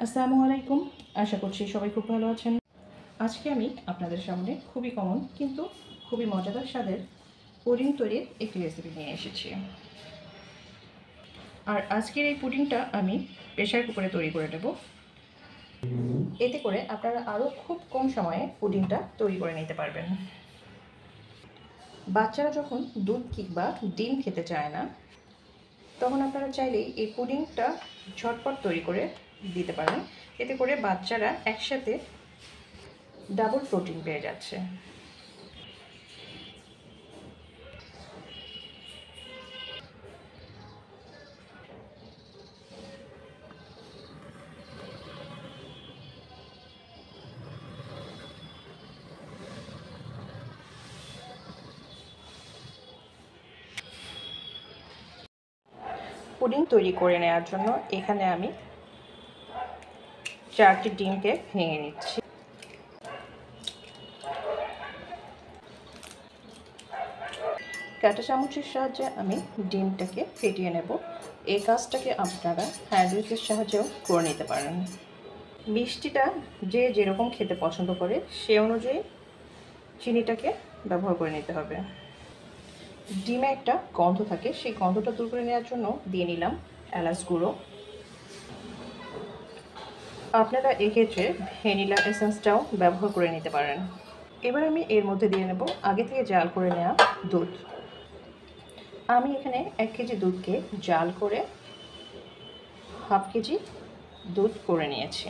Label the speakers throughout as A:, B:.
A: আসসালামু আলাইকুম। আশা করছি সবাই খুব ভালো আছেন। আজকে আমি আপনাদের সামনে খুবই কমন কিন্তু খুবই মজাদার স্বাদের পুডিং তৈরির একটি রেসিপি নিয়ে এসেছি। আর আজকের এই পুডিংটা আমি প্রেসার কুকারে তৈরি করে নেব। এতে করে আপনারা আরও খুব কম সময়ে পুডিংটা তৈরি করে নিতে পারবেন। বাচ্চারা যখন দুধ কিংবা ডিম খেতে চায় না, তখন আপনারা চাইলেই এই পুডিংটা ঝটপট তৈরি করে দিতে পারেন। এতে করে বাচ্চারা একসাথে ডাবল প্রোটিন পেয়ে যাচ্ছে। পুডিং তৈরি করে নেওয়ার জন্য এখানে আমি 4টি ডিমকে ভেঙে নিচ্ছি। কাঁটা চামচের সাহায্যে আমি ডিমটাকে ফেটিয়ে নেব। এই কাজটাকে আপনারা হ্যান্ড উইচের সাহায্যেও করে নিতে পারেন। মিষ্টিটা যে যেরকম খেতে পছন্দ করে সে অনুযায়ী চিনিটাকে ব্যবহার করে নিতে হবে। ডিমে একটা গন্ধ থাকে, সেই গন্ধটা দূর করে নেওয়ার জন্য দিয়ে নিলাম এলাচ গুঁড়ো। আপনারা এক্ষেত্রে ভ্যানিলা এসেন্সটাও ব্যবহার করে নিতে পারেন। এবার আমি এর মধ্যে দিয়ে নেব আগে থেকে জাল করে নেওয়া দুধ। আমি এখানে 1 কেজি দুধকে জাল করে হাফ কেজি দুধ করে নিয়েছি।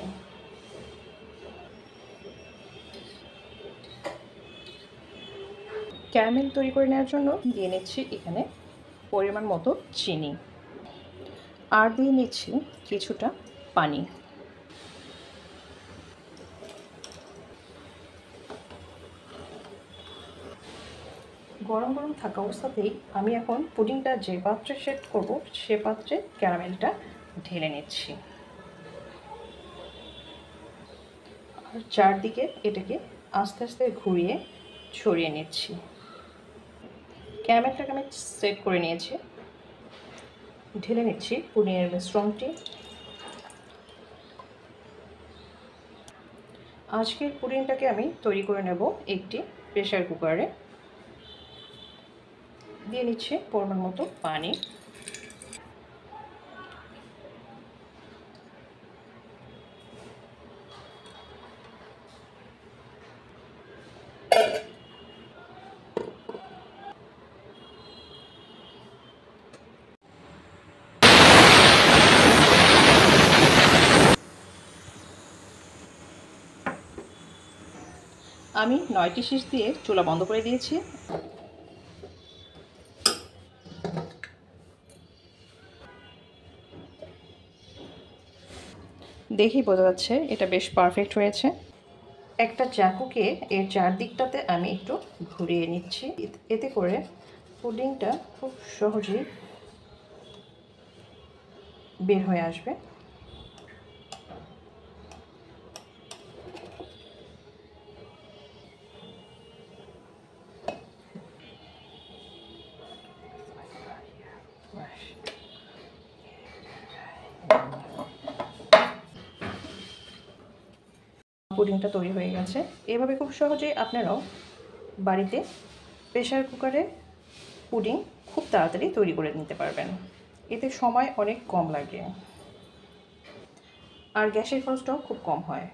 A: ক্যারামেল তৈরি করে নেওয়ার জন্য দিয়ে নিচ্ছি এখানে পরিমাণ মতো চিনি, আর দিয়ে নিচ্ছি কিছুটা পানি। গরম গরম থাকা অবস্থাতেই আমি এখন পুডিংটা যে পাত্রে সেট করব সে পাত্রে ক্যারামেলটা ঢেলে নিচ্ছি, আর চারদিকে এটাকে আস্তে আস্তে ঘুরিয়ে ছড়িয়ে নিচ্ছি। ক্যারামেলটাকে আমি সেট করে নিয়েছি, ঢেলে নিচ্ছি পুডিংয়ের মিশ্রণটি। আজকের পুডিংটাকে আমি তৈরি করে নেব একটি প্রেসার কুকারে। দিয়ে নিচ্ছে পরিমাণ মতো পানি। আমি 9টি শীষ দিয়ে চুলা বন্ধ করে দিয়েছি। দেখেই বোঝা যাচ্ছে এটা বেশ পারফেক্ট হয়েছে। একটা চাকুকে এর চারদিকটাতে আমি একটু ঘুরিয়ে নিচ্ছি, এতে করে পুডিংটা খুব সহজেই বের হয়ে আসবে। পুডিংটা তৈরি হয়ে গেছে। এভাবে খুব সহজেই আপনারাও বাড়িতে প্রেসার কুকারে পুডিং খুব তাড়াতাড়ি তৈরি করে নিতে পারবেন। এতে সময় অনেক কম লাগে আর গ্যাসের খরচটাও খুব কম হয়।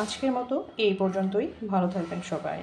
A: আজকের মতো এই পর্যন্তই। ভালো থাকবেন সবাই।